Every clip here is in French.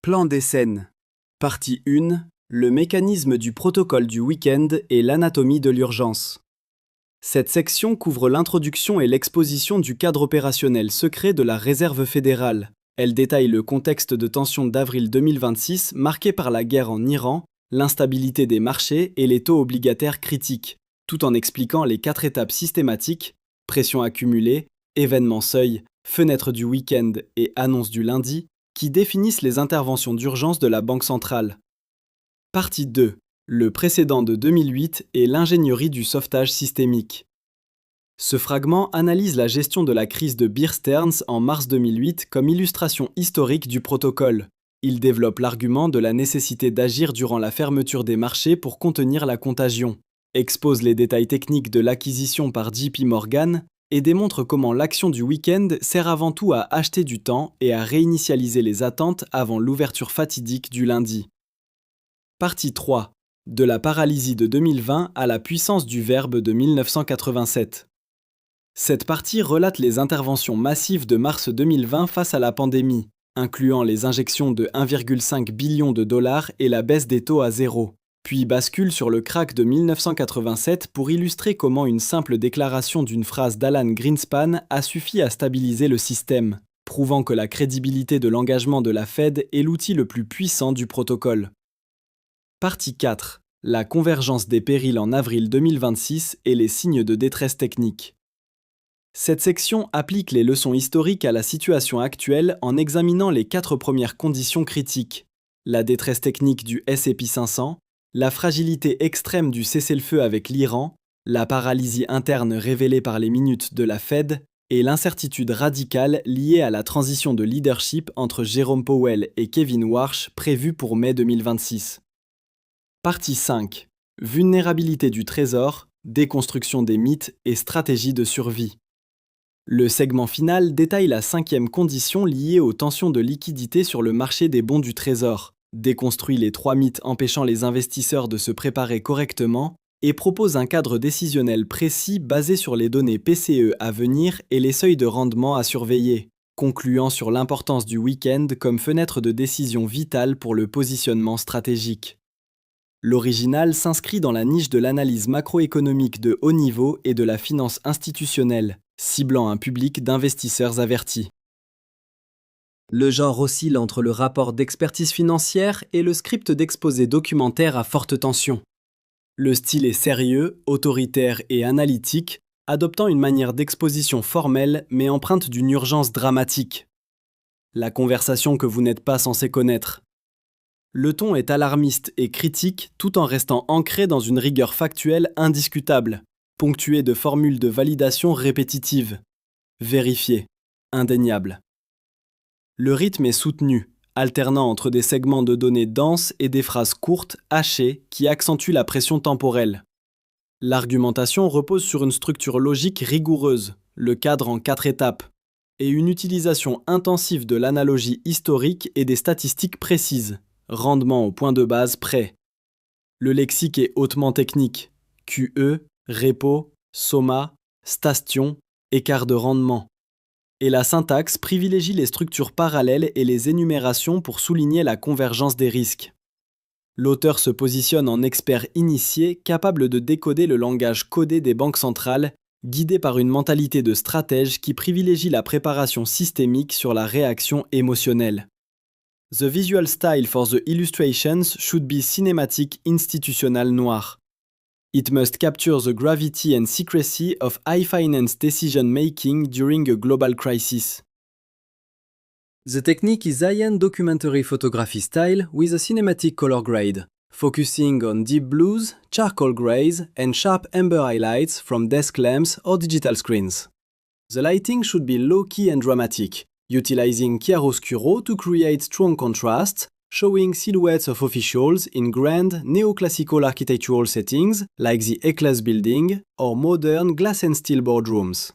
Plan des scènes. Partie 1. Le mécanisme du protocole du week-end et l'anatomie de l'urgence. Cette section couvre l'introduction et l'exposition du cadre opérationnel secret de la Réserve fédérale. Elle détaille le contexte de tension d'avril 2026 marqué par la guerre en Iran, l'instabilité des marchés et les taux obligataires critiques, tout en expliquant les 4 étapes systématiques, pression accumulée, événement seuil, fenêtre du week-end et annonce du lundi, qui définissent les interventions d'urgence de la Banque centrale. Partie 2. Le précédent de 2008 et l'ingénierie du sauvetage systémique. Ce fragment analyse la gestion de la crise de Bear Stearns en mars 2008 comme illustration historique du protocole. Il développe l'argument de la nécessité d'agir durant la fermeture des marchés pour contenir la contagion, expose les détails techniques de l'acquisition par JP Morgan et démontre comment l'action du week-end sert avant tout à acheter du temps et à réinitialiser les attentes avant l'ouverture fatidique du lundi. Partie 3. De la paralysie de 2020 à la puissance du verbe de 1987. Cette partie relate les interventions massives de mars 2020 face à la pandémie, incluant les injections de 1,5 billion de dollars et la baisse des taux à zéro, puis bascule sur le krach de 1987 pour illustrer comment une simple déclaration d'une phrase d'Alan Greenspan a suffi à stabiliser le système, prouvant que la crédibilité de l'engagement de la Fed est l'outil le plus puissant du protocole. Partie 4. La convergence des périls en avril 2026 et les signes de détresse technique. Cette section applique les leçons historiques à la situation actuelle en examinant les 4 premières conditions critiques. La détresse technique du S&P 500, la fragilité extrême du cessez-le-feu avec l'Iran, la paralysie interne révélée par les minutes de la Fed et l'incertitude radicale liée à la transition de leadership entre Jérôme Powell et Kevin Warsh prévue pour mai 2026. Partie 5. Vulnérabilité du trésor, déconstruction des mythes et stratégie de survie. Le segment final détaille la 5e condition liée aux tensions de liquidité sur le marché des bons du trésor, déconstruit les 3 mythes empêchant les investisseurs de se préparer correctement et propose un cadre décisionnel précis basé sur les données PCE à venir et les seuils de rendement à surveiller, concluant sur l'importance du week-end comme fenêtre de décision vitale pour le positionnement stratégique. L'original s'inscrit dans la niche de l'analyse macroéconomique de haut niveau et de la finance institutionnelle, ciblant un public d'investisseurs avertis. Le genre oscille entre le rapport d'expertise financière et le script d'exposé documentaire à forte tension. Le style est sérieux, autoritaire et analytique, adoptant une manière d'exposition formelle mais empreinte d'une urgence dramatique. La conversation que vous n'êtes pas censé connaître. Le ton est alarmiste et critique tout en restant ancré dans une rigueur factuelle indiscutable, ponctuée de formules de validation répétitives. Vérifié, indéniable. Le rythme est soutenu, alternant entre des segments de données denses et des phrases courtes, hachées, qui accentuent la pression temporelle. L'argumentation repose sur une structure logique rigoureuse, le cadre en 4 étapes, et une utilisation intensive de l'analogie historique et des statistiques précises. Rendement au point de base près. Le lexique est hautement technique. QE, repo, soma, station, écart de rendement. Et la syntaxe privilégie les structures parallèles et les énumérations pour souligner la convergence des risques. L'auteur se positionne en expert initié capable de décoder le langage codé des banques centrales, guidé par une mentalité de stratège qui privilégie la préparation systémique sur la réaction émotionnelle. The visual style for the illustrations should be cinematic institutional noir. It must capture the gravity and secrecy of high finance decision-making during a global crisis. The technique is high-end documentary photography style with a cinematic color grade, focusing on deep blues, charcoal grays, and sharp amber highlights from desk lamps or digital screens. The lighting should be low-key and dramatic, utilizing chiaroscuro to create strong contrasts, showing silhouettes of officials in grand neoclassical architectural settings like the Eccles building or modern glass and steel boardrooms.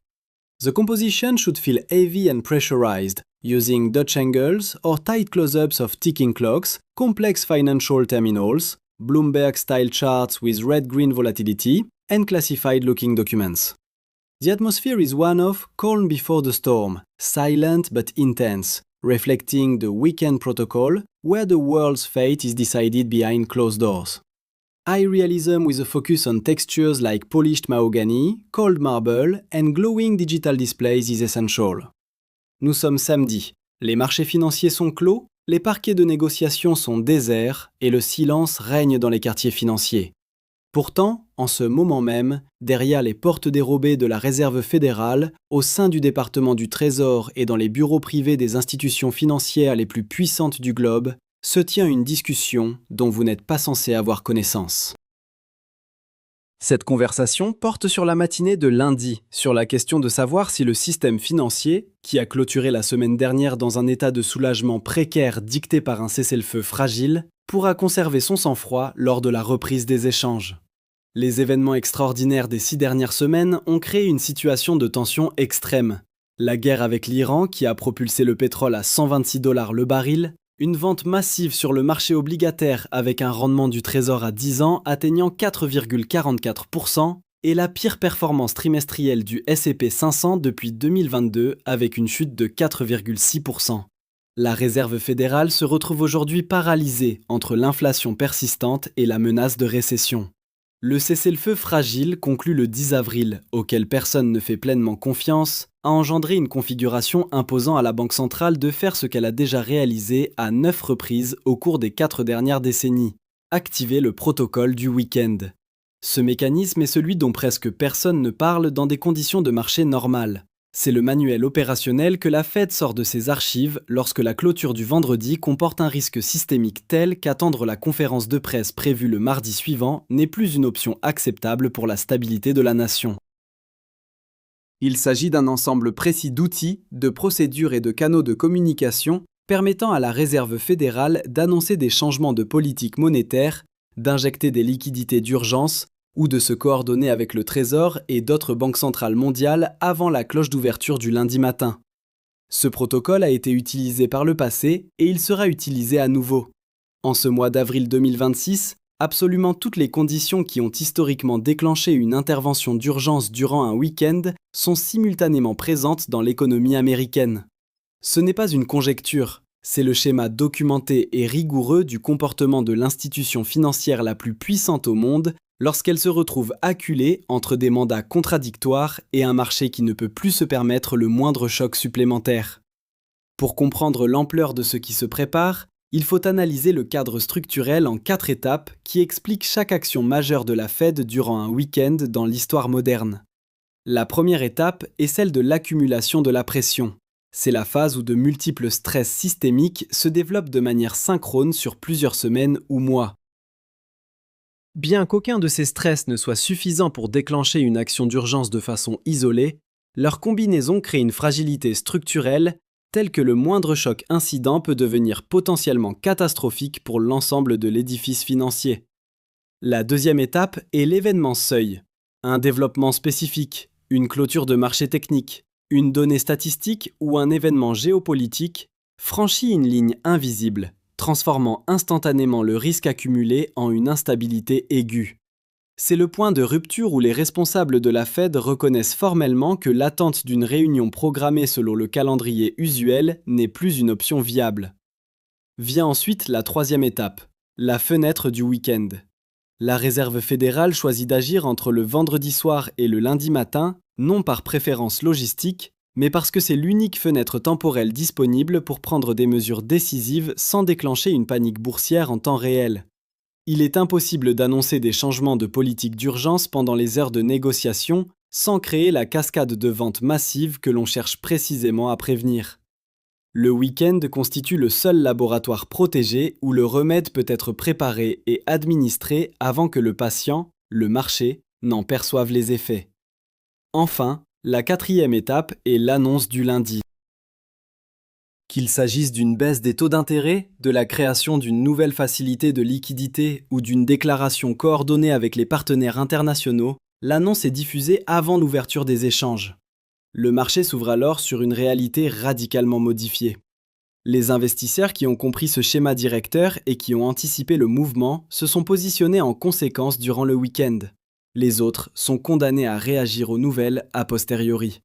The composition should feel heavy and pressurized, using Dutch angles or tight close-ups of ticking clocks, complex financial terminals, Bloomberg-style charts with red-green volatility, and classified-looking documents. The atmosphere is one of calm before the storm, silent but intense, reflecting the weekend protocol, where the world's fate is decided behind closed doors. High realism with a focus on textures like polished mahogany, cold marble and glowing digital displays is essential. Nous sommes samedi, les marchés financiers sont clos, les parquets de négociation sont déserts et le silence règne dans les quartiers financiers. Pourtant, en ce moment même, derrière les portes dérobées de la Réserve fédérale, au sein du département du Trésor et dans les bureaux privés des institutions financières les plus puissantes du globe, se tient une discussion dont vous n'êtes pas censé avoir connaissance. Cette conversation porte sur la matinée de lundi, sur la question de savoir si le système financier, qui a clôturé la semaine dernière dans un état de soulagement précaire dicté par un cessez-le-feu fragile, pourra conserver son sang-froid lors de la reprise des échanges. Les événements extraordinaires des 6 dernières semaines ont créé une situation de tension extrême. La guerre avec l'Iran qui a propulsé le pétrole à 126 $ le baril, une vente massive sur le marché obligataire avec un rendement du Trésor à 10 ans atteignant 4,44% et la pire performance trimestrielle du S&P 500 depuis 2022 avec une chute de 4,6%. La Réserve fédérale se retrouve aujourd'hui paralysée entre l'inflation persistante et la menace de récession. Le cessez-le-feu fragile conclu le 10 avril, auquel personne ne fait pleinement confiance, a engendré une configuration imposant à la Banque centrale de faire ce qu'elle a déjà réalisé à 9 reprises au cours des 4 dernières décennies, activer le protocole du week-end. Ce mécanisme est celui dont presque personne ne parle dans des conditions de marché normales. C'est le manuel opérationnel que la Fed sort de ses archives lorsque la clôture du vendredi comporte un risque systémique tel qu'attendre la conférence de presse prévue le mardi suivant n'est plus une option acceptable pour la stabilité de la nation. Il s'agit d'un ensemble précis d'outils, de procédures et de canaux de communication permettant à la Réserve fédérale d'annoncer des changements de politique monétaire, d'injecter des liquidités d'urgence, ou de se coordonner avec le Trésor et d'autres banques centrales mondiales avant la cloche d'ouverture du lundi matin. Ce protocole a été utilisé par le passé et il sera utilisé à nouveau. En ce mois d'avril 2026, absolument toutes les conditions qui ont historiquement déclenché une intervention d'urgence durant un week-end sont simultanément présentes dans l'économie américaine. Ce n'est pas une conjecture, c'est le schéma documenté et rigoureux du comportement de l'institution financière la plus puissante au monde lorsqu'elle se retrouve acculée entre des mandats contradictoires et un marché qui ne peut plus se permettre le moindre choc supplémentaire. Pour comprendre l'ampleur de ce qui se prépare, il faut analyser le cadre structurel en 4 étapes qui expliquent chaque action majeure de la Fed durant un week-end dans l'histoire moderne. La première étape est celle de l'accumulation de la pression. C'est la phase où de multiples stress systémiques se développent de manière synchrone sur plusieurs semaines ou mois. Bien qu'aucun de ces stress ne soit suffisant pour déclencher une action d'urgence de façon isolée, leur combinaison crée une fragilité structurelle telle que le moindre choc incident peut devenir potentiellement catastrophique pour l'ensemble de l'édifice financier. La deuxième étape est l'événement seuil. Un développement spécifique, une clôture de marché technique, une donnée statistique ou un événement géopolitique franchit une ligne invisible, transformant instantanément le risque accumulé en une instabilité aiguë. C'est le point de rupture où les responsables de la Fed reconnaissent formellement que l'attente d'une réunion programmée selon le calendrier usuel n'est plus une option viable. Vient ensuite la troisième étape, la fenêtre du week-end. La Réserve fédérale choisit d'agir entre le vendredi soir et le lundi matin, non par préférence logistique, mais parce que c'est l'unique fenêtre temporelle disponible pour prendre des mesures décisives sans déclencher une panique boursière en temps réel. Il est impossible d'annoncer des changements de politique d'urgence pendant les heures de négociation sans créer la cascade de ventes massives que l'on cherche précisément à prévenir. Le week-end constitue le seul laboratoire protégé où le remède peut être préparé et administré avant que le patient, le marché, n'en perçoive les effets. Enfin, la quatrième étape est l'annonce du lundi. Qu'il s'agisse d'une baisse des taux d'intérêt, de la création d'une nouvelle facilité de liquidité ou d'une déclaration coordonnée avec les partenaires internationaux, l'annonce est diffusée avant l'ouverture des échanges. Le marché s'ouvre alors sur une réalité radicalement modifiée. Les investisseurs qui ont compris ce schéma directeur et qui ont anticipé le mouvement se sont positionnés en conséquence durant le week-end. Les autres sont condamnés à réagir aux nouvelles a posteriori.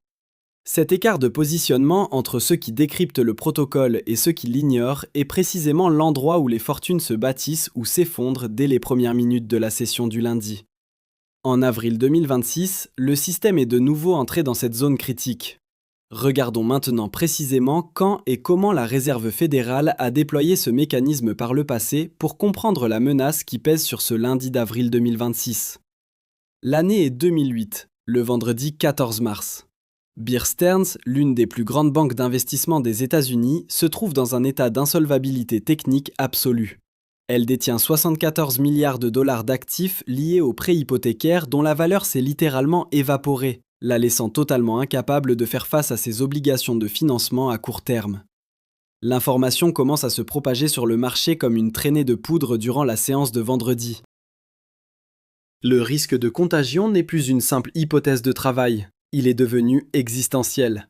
Cet écart de positionnement entre ceux qui décryptent le protocole et ceux qui l'ignorent est précisément l'endroit où les fortunes se bâtissent ou s'effondrent dès les premières minutes de la session du lundi. En avril 2026, le système est de nouveau entré dans cette zone critique. Regardons maintenant précisément quand et comment la Réserve fédérale a déployé ce mécanisme par le passé pour comprendre la menace qui pèse sur ce lundi d'avril 2026. L'année est 2008, le vendredi 14 mars. Bear Stearns, l'une des plus grandes banques d'investissement des États-Unis, se trouve dans un état d'insolvabilité technique absolue. Elle détient 74 milliards de dollars d'actifs liés aux prêts hypothécaires dont la valeur s'est littéralement évaporée, la laissant totalement incapable de faire face à ses obligations de financement à court terme. L'information commence à se propager sur le marché comme une traînée de poudre durant la séance de vendredi. Le risque de contagion n'est plus une simple hypothèse de travail, il est devenu existentiel.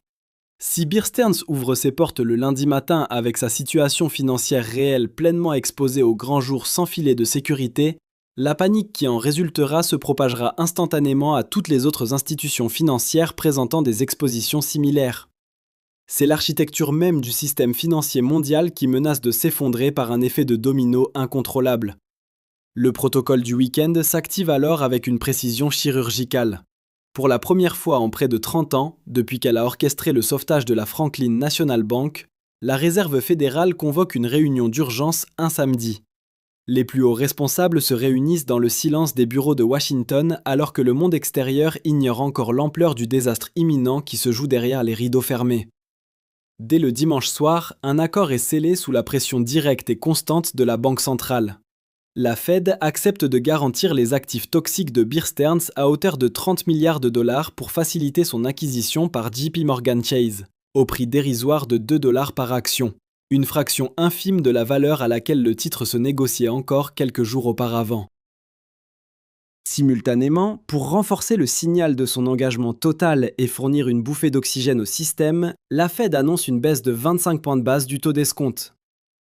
Si Bear Stearns ouvre ses portes le lundi matin avec sa situation financière réelle pleinement exposée au grand jour sans filet de sécurité, la panique qui en résultera se propagera instantanément à toutes les autres institutions financières présentant des expositions similaires. C'est l'architecture même du système financier mondial qui menace de s'effondrer par un effet de domino incontrôlable. Le protocole du week-end s'active alors avec une précision chirurgicale. Pour la première fois en près de 30 ans, depuis qu'elle a orchestré le sauvetage de la Franklin National Bank, la Réserve fédérale convoque une réunion d'urgence un samedi. Les plus hauts responsables se réunissent dans le silence des bureaux de Washington alors que le monde extérieur ignore encore l'ampleur du désastre imminent qui se joue derrière les rideaux fermés. Dès le dimanche soir, un accord est scellé sous la pression directe et constante de la Banque centrale. La Fed accepte de garantir les actifs toxiques de Bear Stearns à hauteur de 30 milliards de dollars pour faciliter son acquisition par JP Morgan Chase, au prix dérisoire de 2 dollars par action, une fraction infime de la valeur à laquelle le titre se négociait encore quelques jours auparavant. Simultanément, pour renforcer le signal de son engagement total et fournir une bouffée d'oxygène au système, la Fed annonce une baisse de 25 points de base du taux d'escompte.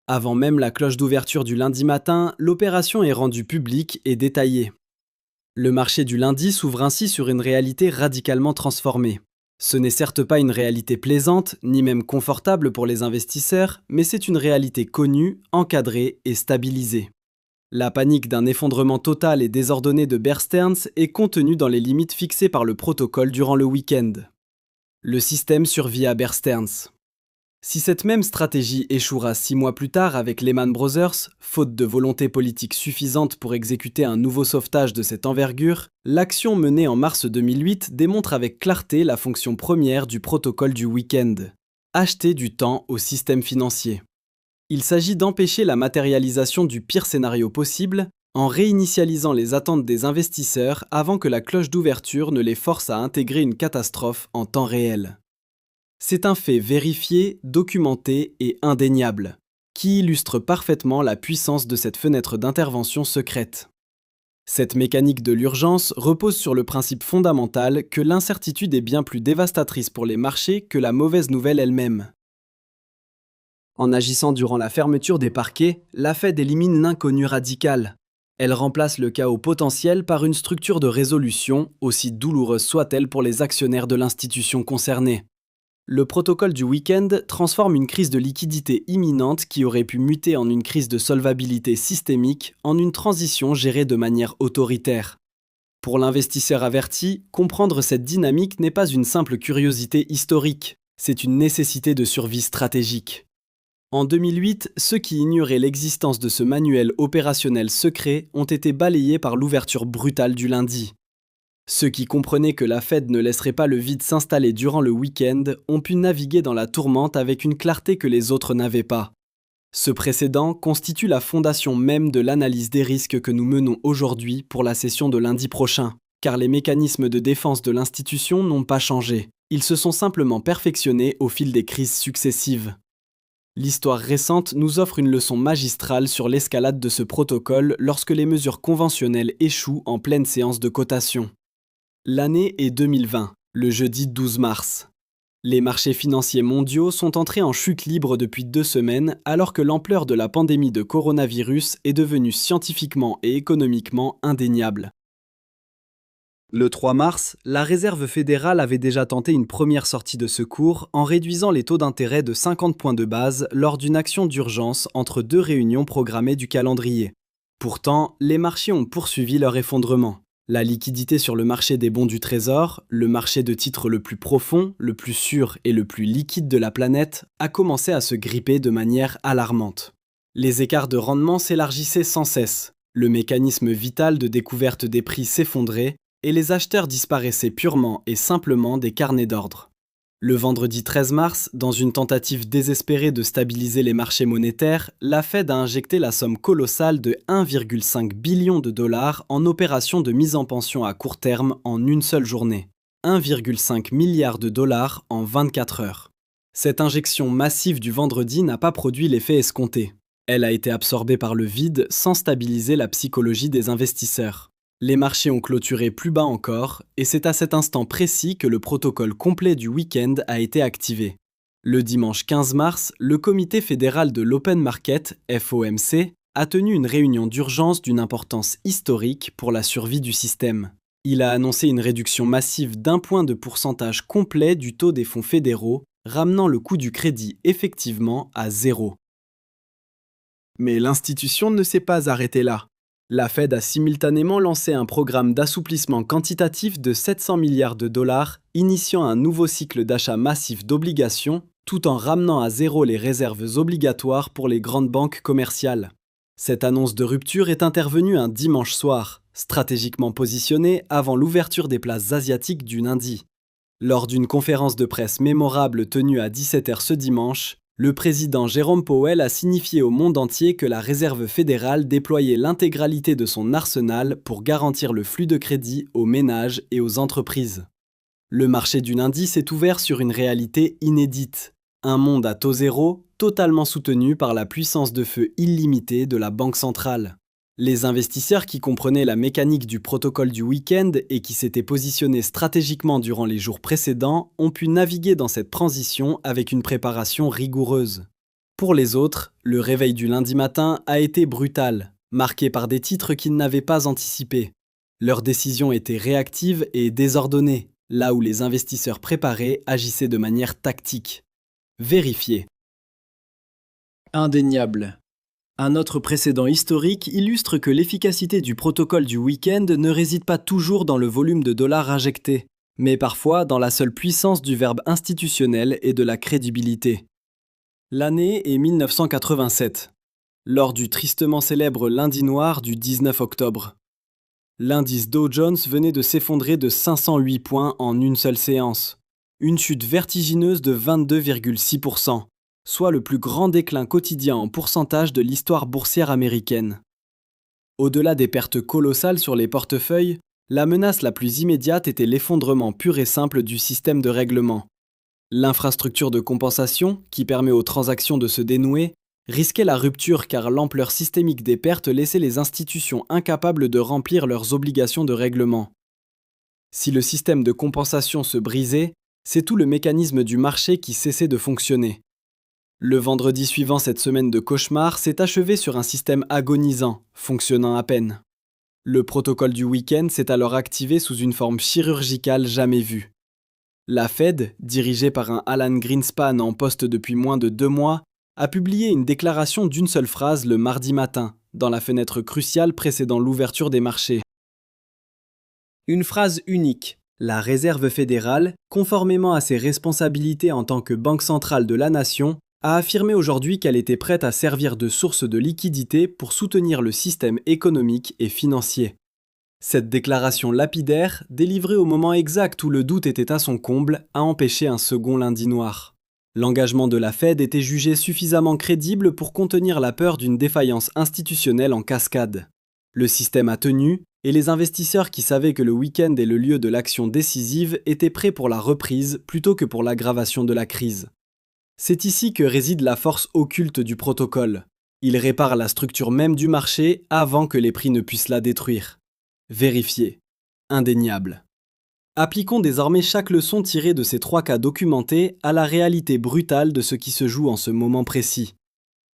Avant même la cloche d'ouverture du lundi matin, l'opération est rendue publique et détaillée. Le marché du lundi s'ouvre ainsi sur une réalité radicalement transformée. Ce n'est certes pas une réalité plaisante, ni même confortable pour les investisseurs, mais c'est une réalité connue, encadrée et stabilisée. La panique d'un effondrement total et désordonné de Bear Stearns est contenue dans les limites fixées par le protocole durant le week-end. Le système survit à Bear Stearns. Si cette même stratégie échouera 6 mois plus tard avec Lehman Brothers, faute de volonté politique suffisante pour exécuter un nouveau sauvetage de cette envergure, l'action menée en mars 2008 démontre avec clarté la fonction première du protocole du week-end: acheter du temps au système financier. Il s'agit d'empêcher la matérialisation du pire scénario possible en réinitialisant les attentes des investisseurs avant que la cloche d'ouverture ne les force à intégrer une catastrophe en temps réel. C'est un fait vérifié, documenté et indéniable, qui illustre parfaitement la puissance de cette fenêtre d'intervention secrète. Cette mécanique de l'urgence repose sur le principe fondamental que l'incertitude est bien plus dévastatrice pour les marchés que la mauvaise nouvelle elle-même. En agissant durant la fermeture des parquets, la Fed élimine l'inconnu radical. Elle remplace le chaos potentiel par une structure de résolution, aussi douloureuse soit-elle pour les actionnaires de l'institution concernée. Le protocole du week-end transforme une crise de liquidité imminente qui aurait pu muter en une crise de solvabilité systémique en une transition gérée de manière autoritaire. Pour l'investisseur averti, comprendre cette dynamique n'est pas une simple curiosité historique, c'est une nécessité de survie stratégique. En 2008, ceux qui ignoraient l'existence de ce manuel opérationnel secret ont été balayés par l'ouverture brutale du lundi. Ceux qui comprenaient que la Fed ne laisserait pas le vide s'installer durant le week-end ont pu naviguer dans la tourmente avec une clarté que les autres n'avaient pas. Ce précédent constitue la fondation même de l'analyse des risques que nous menons aujourd'hui pour la session de lundi prochain, car les mécanismes de défense de l'institution n'ont pas changé. Ils se sont simplement perfectionnés au fil des crises successives. L'histoire récente nous offre une leçon magistrale sur l'escalade de ce protocole lorsque les mesures conventionnelles échouent en pleine séance de cotation. L'année est 2020, le jeudi 12 mars. Les marchés financiers mondiaux sont entrés en chute libre depuis 2 semaines alors que l'ampleur de la pandémie de coronavirus est devenue scientifiquement et économiquement indéniable. Le 3 mars, la Réserve fédérale avait déjà tenté une première sortie de secours en réduisant les taux d'intérêt de 50 points de base lors d'une action d'urgence entre deux réunions programmées du calendrier. Pourtant, les marchés ont poursuivi leur effondrement. La liquidité sur le marché des bons du Trésor, le marché de titres le plus profond, le plus sûr et le plus liquide de la planète, a commencé à se gripper de manière alarmante. Les écarts de rendement s'élargissaient sans cesse, le mécanisme vital de découverte des prix s'effondrait et les acheteurs disparaissaient purement et simplement des carnets d'ordre. Le vendredi 13 mars, dans une tentative désespérée de stabiliser les marchés monétaires, la Fed a injecté la somme colossale de 1,5 billion de dollars en opérations de mise en pension à court terme en une seule journée. 1,5 milliard de dollars en 24 heures. Cette injection massive du vendredi n'a pas produit l'effet escompté. Elle a été absorbée par le vide sans stabiliser la psychologie des investisseurs. Les marchés ont clôturé plus bas encore, et c'est à cet instant précis que le protocole complet du week-end a été activé. Le dimanche 15 mars, le Comité fédéral de l'Open Market, FOMC, a tenu une réunion d'urgence d'une importance historique pour la survie du système. Il a annoncé une réduction massive d'1 point de pourcentage complet du taux des fonds fédéraux, ramenant le coût du crédit effectivement à 0. Mais l'institution ne s'est pas arrêtée là. La Fed a simultanément lancé un programme d'assouplissement quantitatif de 700 milliards de dollars, initiant un nouveau cycle d'achat massif d'obligations, tout en ramenant à zéro les réserves obligatoires pour les grandes banques commerciales. Cette annonce de rupture est intervenue un dimanche soir, stratégiquement positionnée avant l'ouverture des places asiatiques du lundi. Lors d'une conférence de presse mémorable tenue à 17h ce dimanche, le président Jérôme Powell a signifié au monde entier que la Réserve fédérale déployait l'intégralité de son arsenal pour garantir le flux de crédit aux ménages et aux entreprises. Le marché du lundi s'est ouvert sur une réalité inédite. Un monde à taux zéro, totalement soutenu par la puissance de feu illimitée de la Banque centrale. Les investisseurs qui comprenaient la mécanique du protocole du week-end et qui s'étaient positionnés stratégiquement durant les jours précédents ont pu naviguer dans cette transition avec une préparation rigoureuse. Pour les autres, le réveil du lundi matin a été brutal, marqué par des titres qu'ils n'avaient pas anticipés. Leurs décisions étaient réactives et désordonnées, là où les investisseurs préparés agissaient de manière tactique. Vérifiez. Indéniable. Un autre précédent historique illustre que l'efficacité du protocole du week-end ne réside pas toujours dans le volume de dollars injectés, mais parfois dans la seule puissance du verbe institutionnel et de la crédibilité. L'année est 1987, lors du tristement célèbre lundi noir du 19 octobre. L'indice Dow Jones venait de s'effondrer de 508 points en une seule séance, une chute vertigineuse de 22,6%. Soit le plus grand déclin quotidien en pourcentage de l'histoire boursière américaine. Au-delà des pertes colossales sur les portefeuilles, la menace la plus immédiate était l'effondrement pur et simple du système de règlement. L'infrastructure de compensation, qui permet aux transactions de se dénouer, risquait la rupture car l'ampleur systémique des pertes laissait les institutions incapables de remplir leurs obligations de règlement. Si le système de compensation se brisait, c'est tout le mécanisme du marché qui cessait de fonctionner. Le vendredi suivant cette semaine de cauchemar s'est achevé sur un système agonisant, fonctionnant à peine. Le protocole du week-end s'est alors activé sous une forme chirurgicale jamais vue. La Fed, dirigée par un Alan Greenspan en poste depuis moins de 2 mois, a publié une déclaration d'une seule phrase le mardi matin, dans la fenêtre cruciale précédant l'ouverture des marchés. Une phrase unique. La Réserve fédérale, conformément à ses responsabilités en tant que banque centrale de la nation, a affirmé aujourd'hui qu'elle était prête à servir de source de liquidité pour soutenir le système économique et financier. Cette déclaration lapidaire, délivrée au moment exact où le doute était à son comble, a empêché un second lundi noir. L'engagement de la Fed était jugé suffisamment crédible pour contenir la peur d'une défaillance institutionnelle en cascade. Le système a tenu, et les investisseurs qui savaient que le week-end est le lieu de l'action décisive étaient prêts pour la reprise plutôt que pour l'aggravation de la crise. C'est ici que réside la force occulte du protocole. Il répare la structure même du marché avant que les prix ne puissent la détruire. Vérifiez. Indéniable. Appliquons désormais chaque leçon tirée de ces 3 cas documentés à la réalité brutale de ce qui se joue en ce moment précis.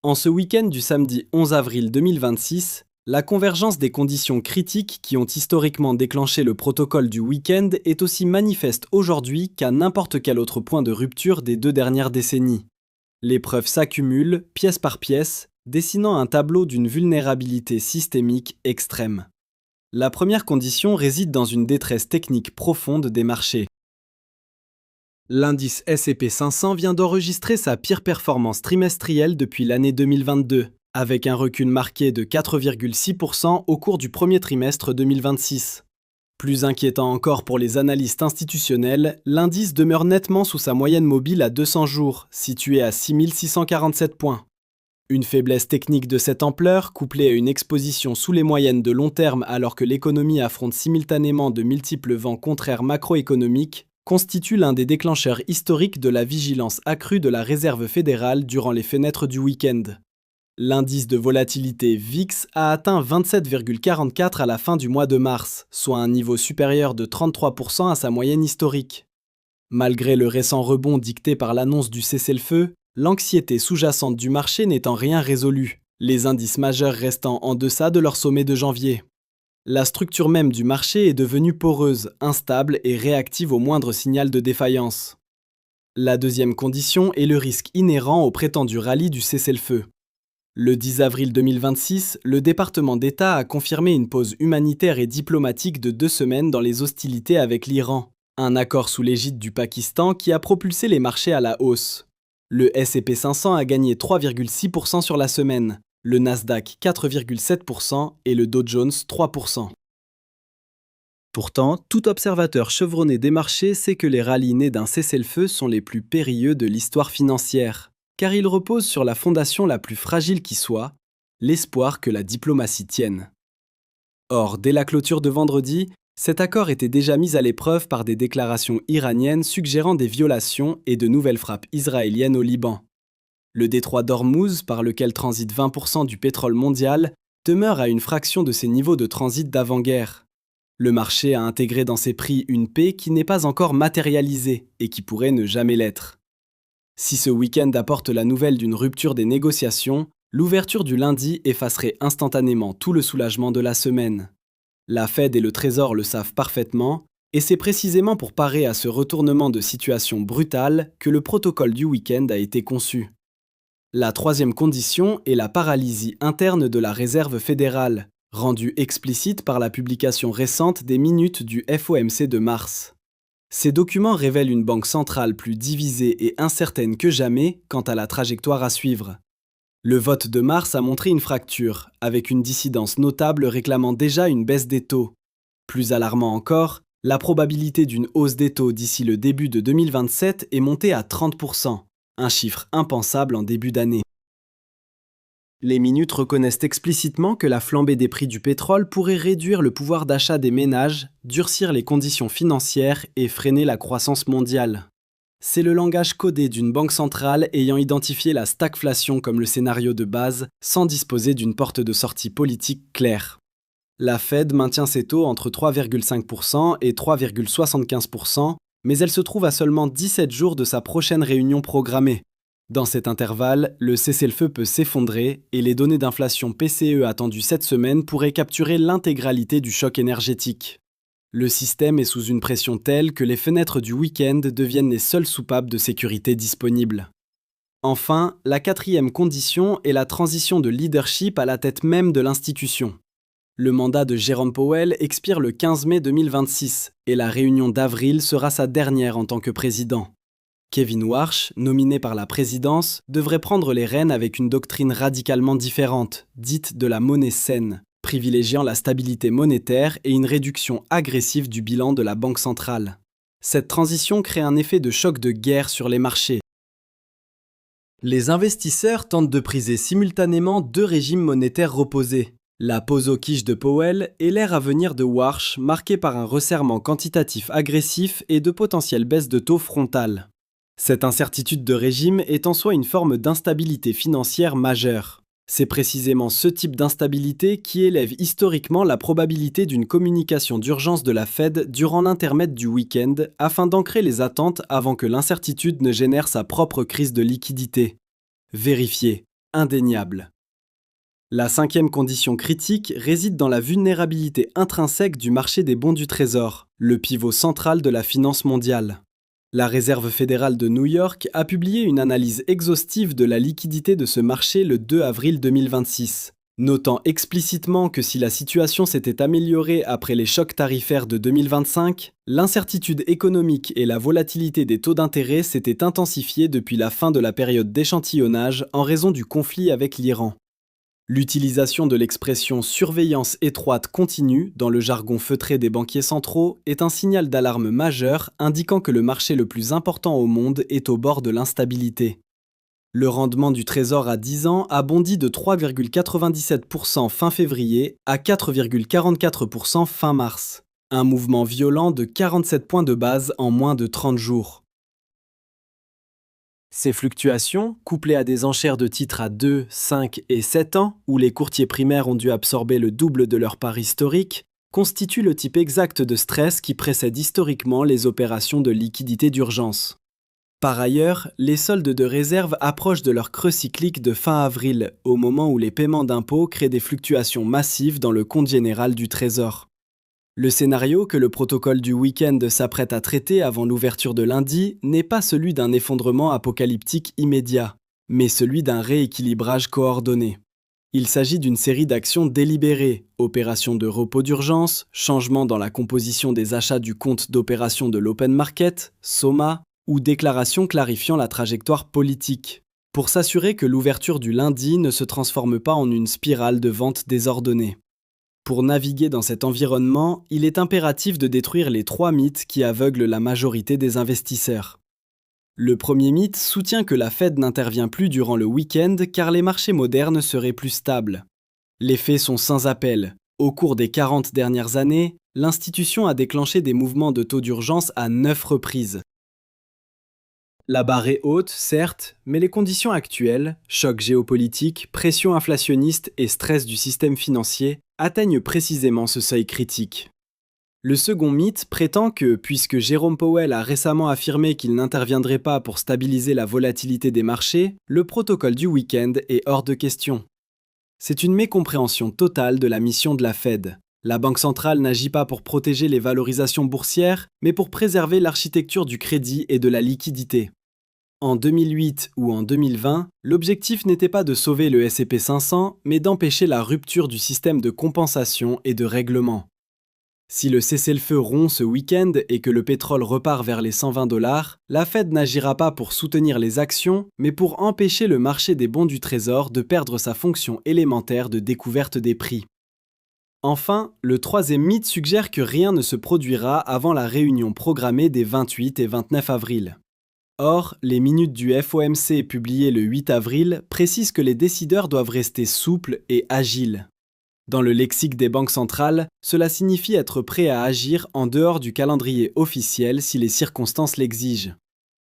En ce week-end du samedi 11 avril 2026, La convergence des conditions critiques qui ont historiquement déclenché le protocole du week-end est aussi manifeste aujourd'hui qu'à n'importe quel autre point de rupture des 2 dernières décennies. Les preuves s'accumulent, pièce par pièce, dessinant un tableau d'une vulnérabilité systémique extrême. La première condition réside dans une détresse technique profonde des marchés. L'indice S&P 500 vient d'enregistrer sa pire performance trimestrielle depuis l'année 2022, avec un recul marqué de 4,6% au cours du premier trimestre 2026. Plus inquiétant encore pour les analystes institutionnels, l'indice demeure nettement sous sa moyenne mobile à 200 jours, située à 6647 points. Une faiblesse technique de cette ampleur, couplée à une exposition sous les moyennes de long terme alors que l'économie affronte simultanément de multiples vents contraires macroéconomiques, constitue l'un des déclencheurs historiques de la vigilance accrue de la Réserve fédérale durant les fenêtres du week-end. L'indice de volatilité VIX a atteint 27,44 à la fin du mois de mars, soit un niveau supérieur de 33% à sa moyenne historique. Malgré le récent rebond dicté par l'annonce du cessez-le-feu, l'anxiété sous-jacente du marché n'étant rien résolue, les indices majeurs restant en deçà de leur sommet de janvier. La structure même du marché est devenue poreuse, instable et réactive au moindre signal de défaillance. La deuxième condition est le risque inhérent au prétendu rallye du cessez-le-feu. Le 10 avril 2026, le département d'État a confirmé une pause humanitaire et diplomatique de 2 semaines dans les hostilités avec l'Iran, un accord sous l'égide du Pakistan qui a propulsé les marchés à la hausse. Le S&P 500 a gagné 3,6% sur la semaine, le Nasdaq 4,7% et le Dow Jones 3%. Pourtant, tout observateur chevronné des marchés sait que les rallyes nés d'un cessez-le-feu sont les plus périlleux de l'histoire financière, car ils reposent sur la fondation la plus fragile qui soit, l'espoir que la diplomatie tienne. Or, dès la clôture de vendredi, cet accord était déjà mis à l'épreuve par des déclarations iraniennes suggérant des violations et de nouvelles frappes israéliennes au Liban. Le détroit d'Ormuz, par lequel transite 20% du pétrole mondial, demeure à une fraction de ses niveaux de transit d'avant-guerre. Le marché a intégré dans ses prix une paix qui n'est pas encore matérialisée et qui pourrait ne jamais l'être. Si ce week-end apporte la nouvelle d'une rupture des négociations, l'ouverture du lundi effacerait instantanément tout le soulagement de la semaine. La Fed et le Trésor le savent parfaitement, et c'est précisément pour parer à ce retournement de situation brutal que le protocole du week-end a été conçu. La troisième condition est la paralysie interne de la Réserve fédérale, rendue explicite par la publication récente des minutes du FOMC de mars. Ces documents révèlent une banque centrale plus divisée et incertaine que jamais quant à la trajectoire à suivre. Le vote de mars a montré une fracture, avec une dissidence notable réclamant déjà une baisse des taux. Plus alarmant encore, la probabilité d'une hausse des taux d'ici le début de 2027 est montée à 30%, un chiffre impensable en début d'année. Les minutes reconnaissent explicitement que la flambée des prix du pétrole pourrait réduire le pouvoir d'achat des ménages, durcir les conditions financières et freiner la croissance mondiale. C'est le langage codé d'une banque centrale ayant identifié la stagflation comme le scénario de base, sans disposer d'une porte de sortie politique claire. La Fed maintient ses taux entre 3,5% et 3,75%, mais elle se trouve à seulement 17 jours de sa prochaine réunion programmée. Dans cet intervalle, le cessez-le-feu peut s'effondrer et les données d'inflation PCE attendues cette semaine pourraient capturer l'intégralité du choc énergétique. Le système est sous une pression telle que les fenêtres du week-end deviennent les seules soupapes de sécurité disponibles. Enfin, la quatrième condition est la transition de leadership à la tête même de l'institution. Le mandat de Jérôme Powell expire le 15 mai 2026 et la réunion d'avril sera sa dernière en tant que président. Kevin Warsh, nominé par la présidence, devrait prendre les rênes avec une doctrine radicalement différente, dite de la monnaie saine, privilégiant la stabilité monétaire et une réduction agressive du bilan de la Banque centrale. Cette transition crée un effet de choc de guerre sur les marchés. Les investisseurs tentent de priser simultanément 2 régimes monétaires reposés. La pause aux quiches de Powell et l'ère à venir de Warsh, marquée par un resserrement quantitatif agressif et de potentielles baisses de taux frontales. Cette incertitude de régime est en soi une forme d'instabilité financière majeure. C'est précisément ce type d'instabilité qui élève historiquement la probabilité d'une communication d'urgence de la Fed durant l'intermède du week-end afin d'ancrer les attentes avant que l'incertitude ne génère sa propre crise de liquidité. Vérifié, indéniable. La cinquième condition critique réside dans la vulnérabilité intrinsèque du marché des bons du Trésor, le pivot central de la finance mondiale. La Réserve fédérale de New York a publié une analyse exhaustive de la liquidité de ce marché le 2 avril 2026, notant explicitement que si la situation s'était améliorée après les chocs tarifaires de 2025, l'incertitude économique et la volatilité des taux d'intérêt s'étaient intensifiées depuis la fin de la période d'échantillonnage en raison du conflit avec l'Iran. L'utilisation de l'expression surveillance étroite continue dans le jargon feutré des banquiers centraux est un signal d'alarme majeur indiquant que le marché le plus important au monde est au bord de l'instabilité. Le rendement du Trésor à 10 ans a bondi de 3,97% fin février à 4,44% fin mars, un mouvement violent de 47 points de base en moins de 30 jours. Ces fluctuations, couplées à des enchères de titres à 2, 5 et 7 ans, où les courtiers primaires ont dû absorber le double de leur part historique, constituent le type exact de stress qui précède historiquement les opérations de liquidité d'urgence. Par ailleurs, les soldes de réserve approchent de leur creux cyclique de fin avril, au moment où les paiements d'impôts créent des fluctuations massives dans le compte général du Trésor. Le scénario que le protocole du week-end s'apprête à traiter avant l'ouverture de lundi n'est pas celui d'un effondrement apocalyptique immédiat, mais celui d'un rééquilibrage coordonné. Il s'agit d'une série d'actions délibérées, opérations de repos d'urgence, changements dans la composition des achats du compte d'opération de l'open market, SOMA, ou déclarations clarifiant la trajectoire politique, pour s'assurer que l'ouverture du lundi ne se transforme pas en une spirale de vente désordonnée. Pour naviguer dans cet environnement, il est impératif de détruire les 3 mythes qui aveuglent la majorité des investisseurs. Le premier mythe soutient que la Fed n'intervient plus durant le week-end car les marchés modernes seraient plus stables. Les faits sont sans appel. Au cours des 40 dernières années, l'institution a déclenché des mouvements de taux d'urgence à 9 reprises. La barre est haute, certes, mais les conditions actuelles, choc géopolitique, pression inflationniste et stress du système financier, atteignent précisément ce seuil critique. Le second mythe prétend que, puisque Jérôme Powell a récemment affirmé qu'il n'interviendrait pas pour stabiliser la volatilité des marchés, le protocole du week-end est hors de question. C'est une mécompréhension totale de la mission de la Fed. La Banque centrale n'agit pas pour protéger les valorisations boursières, mais pour préserver l'architecture du crédit et de la liquidité. En 2008 ou en 2020, l'objectif n'était pas de sauver le S&P 500, mais d'empêcher la rupture du système de compensation et de règlement. Si le cessez-le-feu rompt ce week-end et que le pétrole repart vers les 120 $, la Fed n'agira pas pour soutenir les actions, mais pour empêcher le marché des bons du Trésor de perdre sa fonction élémentaire de découverte des prix. Enfin, le troisième mythe suggère que rien ne se produira avant la réunion programmée des 28 et 29 avril. Or, les minutes du FOMC publiées le 8 avril précisent que les décideurs doivent rester souples et agiles. Dans le lexique des banques centrales, cela signifie être prêt à agir en dehors du calendrier officiel si les circonstances l'exigent.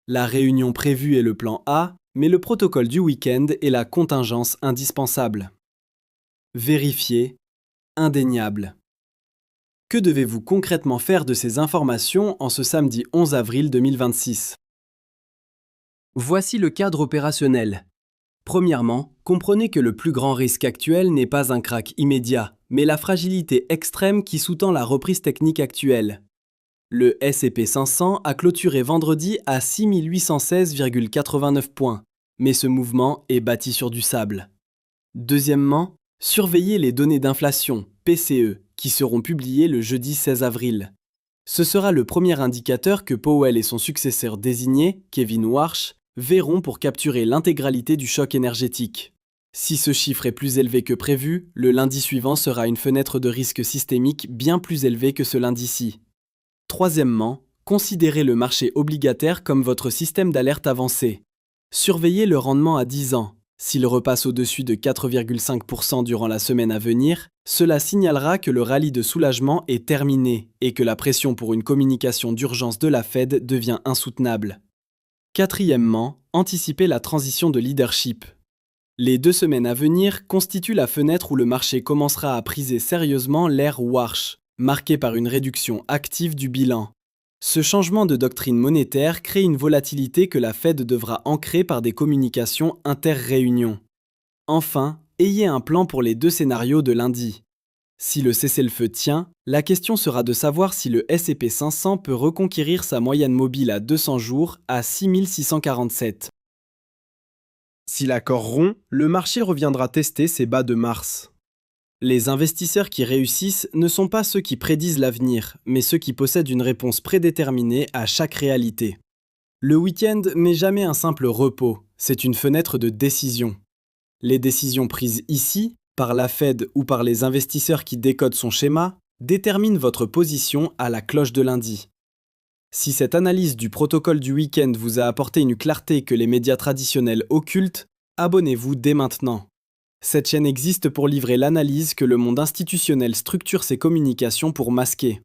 La réunion prévue est le plan A, mais le protocole du week-end est la contingence indispensable. Vérifié, indéniable. Que devez-vous concrètement faire de ces informations en ce samedi 11 avril 2026 ? Voici le cadre opérationnel. Premièrement, comprenez que le plus grand risque actuel n'est pas un krach immédiat, mais la fragilité extrême qui sous-tend la reprise technique actuelle. Le S&P 500 a clôturé vendredi à 6816,89 points, mais ce mouvement est bâti sur du sable. Deuxièmement, surveillez les données d'inflation, PCE, qui seront publiées le jeudi 16 avril. Ce sera le premier indicateur que Powell et son successeur désigné, Kevin Warsh, verront pour capturer l'intégralité du choc énergétique. Si ce chiffre est plus élevé que prévu, le lundi suivant sera une fenêtre de risque systémique bien plus élevée que ce lundi-ci. Troisièmement, considérez le marché obligataire comme votre système d'alerte avancé. Surveillez le rendement à 10 ans. S'il repasse au-dessus de 4,5% durant la semaine à venir, cela signalera que le rallye de soulagement est terminé et que la pression pour une communication d'urgence de la Fed devient insoutenable. Quatrièmement, anticipez la transition de leadership. Les 2 semaines à venir constituent la fenêtre où le marché commencera à priser sérieusement l'ère Warsh, marquée par une réduction active du bilan. Ce changement de doctrine monétaire crée une volatilité que la Fed devra ancrer par des communications inter-réunions. Enfin, Ayez un plan pour les deux scénarios de lundi. Si le cessez-le-feu tient, la question sera de savoir si le S&P 500 peut reconquérir sa moyenne mobile à 200 jours à 6647. Si l'accord rompt, le marché reviendra tester ses bas de mars. Les investisseurs qui réussissent ne sont pas ceux qui prédisent l'avenir, mais ceux qui possèdent une réponse prédéterminée à chaque réalité. Le week-end n'est jamais un simple repos, c'est une fenêtre de décision. Les décisions prises ici, par la Fed ou par les investisseurs qui décodent son schéma, déterminent votre position à la cloche de lundi. Si cette analyse du protocole du week-end vous a apporté une clarté que les médias traditionnels occultent, abonnez-vous dès maintenant. Cette chaîne existe pour livrer l'analyse que le monde institutionnel structure ses communications pour masquer.